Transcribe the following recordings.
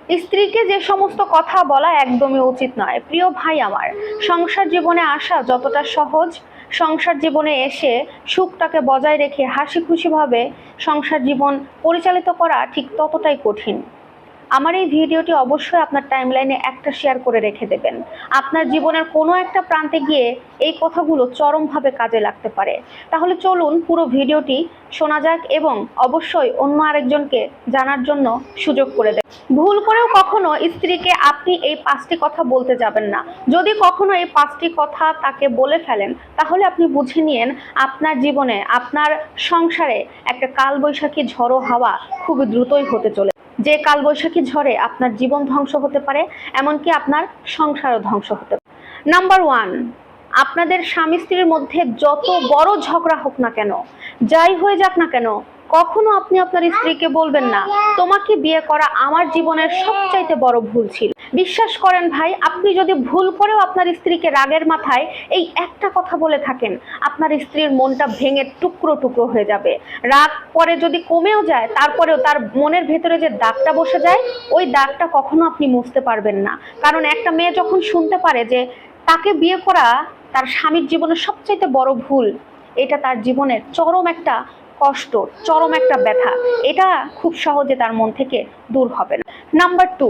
স্ত্রীকে যে সমস্ত কথা বলা একদমই উচিত নয়। প্রিয় ভাই আমার, সংসার জীবনে আসা যতটা সহজ, সংসার জীবনে এসে সুখটাকে বজায় রেখে হাসি খুশিভাবে সংসার জীবন পরিচালিত করা ঠিক ততটাই কঠিন। আমার এই ভিডিওটি অবশ্যই আপনার টাইমলাইনে একটা শেয়ার করে রেখে দেবেন। আপনার জীবনের কোনো একটা প্রান্তে গিয়ে এই কথাগুলো চরমভাবে কাজে লাগতে পারে। তাহলে চলুন পুরো ভিডিওটি শোনা যাক এবং অবশ্যই অন্য আরেকজনকে জানার জন্য সুযোগ করে দেন। ভুল করেও কখনো স্ত্রীকে আপনি এই 5টি কথা বলতে যাবেন না। যদি কখনো এই 5টি কথা তাকে বলে ফেলেন, তাহলে আপনি বুঝে নিন আপনার জীবনে, আপনার সংসারে একটা কালবৈশাখী ঝড়ো হাওয়া খুব দ্রুতই হতে চলে, যে কালবৈশাখী ঝড়ে আপনার জীবন ধ্বংস হতে পারে, এমনকি আপনার সংসারও ধ্বংস হতে পারে। নাম্বার 1, আপনাদের স্বামী স্ত্রীর মধ্যে যত বড় ঝগড়া হোক না কেন, যাই হয়ে যাক না কেন, কখনো আপনি আপনার স্ত্রীকে বলবেন না তোমাকে বিয়ে করা আমার জীবনের সবচাইতে বড় ভুল ছিল। বিশ্বাস করেন ভাই, আপনি যদি ভুল করেও আপনার স্ত্রীকে রাগের মাথায় এই একটা কথা বলে থাকেন, আপনার স্ত্রীর মনটা ভেঙে টুকরো টুকরো হয়ে যাবে। রাগ পরে যদি কমেও যায়, তারপরেও তার মনের ভেতরে যে দাগটা বসে যায়, ওই দাগটা কখনো আপনি মুছতে পারবেন না। কারণ একটা মেয়ে যখন শুনতে পারে যে তাকে বিয়ে করা তার স্বামীর জীবনের সবচাইতে বড় ভুল, এটা তার জীবনের চরম একটা কষ্ট, চরম একটা ব্যথা, এটা খুব সহজে তার মন থেকে দূর হবে না। নাম্বার 2,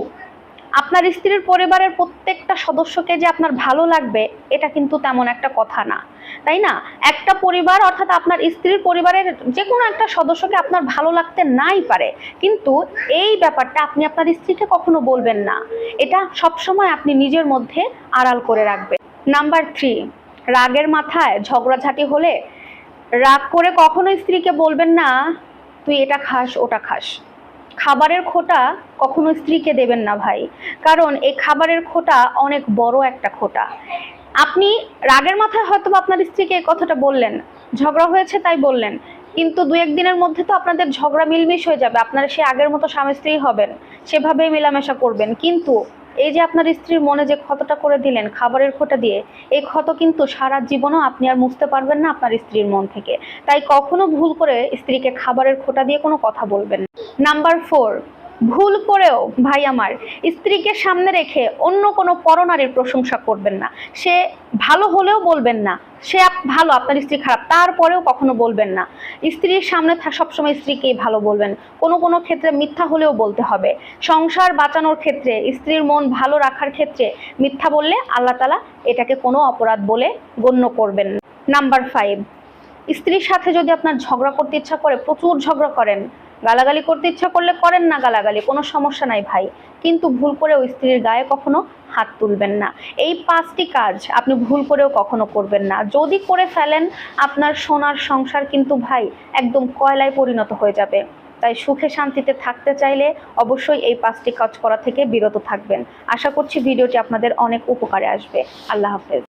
আপনার স্ত্রীর পরিবারের প্রত্যেকটা সদস্যকে যে আপনার ভালো লাগবে, এটা কিন্তু তেমন একটা কথা না, তাই না? একটা পরিবার অর্থাৎ আপনার স্ত্রীর পরিবারের যে কোনো একটা সদস্যকে আপনার ভালো লাগতে নাই পারে, কিন্তু এই ব্যাপারটা আপনি আপনার স্ত্রীকে কখনো বলবেন না। এটা সবসময় আপনি নিজের মধ্যে আড়াল করে রাখবেন। নাম্বার 3, রাগের মাথায় ঝগড়াঝাটি হলে রাগ করে কখনো স্ত্রীকে বলবেন না তুই এটা খাস ওটা খাস। খাবারের খোঁটা কখনো স্ত্রীকে দেবেন না ভাই, কারণ এই খাবারের খোঁটা অনেক বড় একটা খোঁটা। আপনি রাগের মাথায় হয়তো আপনার স্ত্রীকে এই কথাটা বললেন, ঝগড়া হয়েছে তাই বললেন, কিন্তু 2-1 দিনের মধ্যে তো আপনাদের ঝগড়া মিলমিশ হয়ে যাবে, আপনারা সে আগের মতো স্বামী স্ত্রী হবেন, সেভাবেই মেলামেশা করবেন। কিন্তু এই যে আপনার স্ত্রীর মনে যে ক্ষতটা করে দিলেন খাবারের খোঁটা দিয়ে, এই ক্ষত কিন্তু সারা জীবনও আপনি আর মুছতে পারবেন না আপনার স্ত্রীর মন থেকে। তাই কখনো ভুল করে স্ত্রীকে খাবারের খোঁটা দিয়ে কোনো কথা বলবেন না। নাম্বার 4, ভুল করেও ভাই আমার স্ত্রীকে সামনে রেখে অন্য কোনো পরনারীর প্রশংসা করবেন না। সে ভালো হলেও বলবেন না সে ভালো, আপনার স্ত্রী খারাপ, তারপরেও কখনো বলবেন না। স্ত্রীর সামনে সবসময় স্ত্রীকেই ভালো বলবেন। কোনো কোনো ক্ষেত্রে মিথ্যা হলেও বলতে হবে। সংসার বাঁচানোর ক্ষেত্রে, স্ত্রীর মন ভালো রাখার ক্ষেত্রে মিথ্যা বললে আল্লাহ তাআলা এটাকে কোনো অপরাধ বলে গণ্য করবেন না। নাম্বার 5, স্ত্রীর সাথে যদি আপনার ঝগড়া করতে ইচ্ছা করে, প্রচুর ঝগড়া করেন, গালাগালি করতে ইচ্ছা করলে করেন না গালাগালি, কোনো সমস্যা নাই ভাই, কিন্তু ভুল করেও স্ত্রীর গায়ে কখনো হাত তুলবেন না। এই 5টি কাজ আপনি ভুল করেও কখনো করবেন না। যদি করে ফেলেন, আপনার সোনার সংসার কিন্তু ভাই একদম কয়লায় পরিণত হয়ে যাবে। তাই সুখে শান্তিতে থাকতে চাইলে অবশ্যই এই 5টি কাজ করা থেকে বিরত থাকবেন। আশা করছি ভিডিওটি আপনাদের অনেক উপকারে আসবে। আল্লাহ হাফেজ।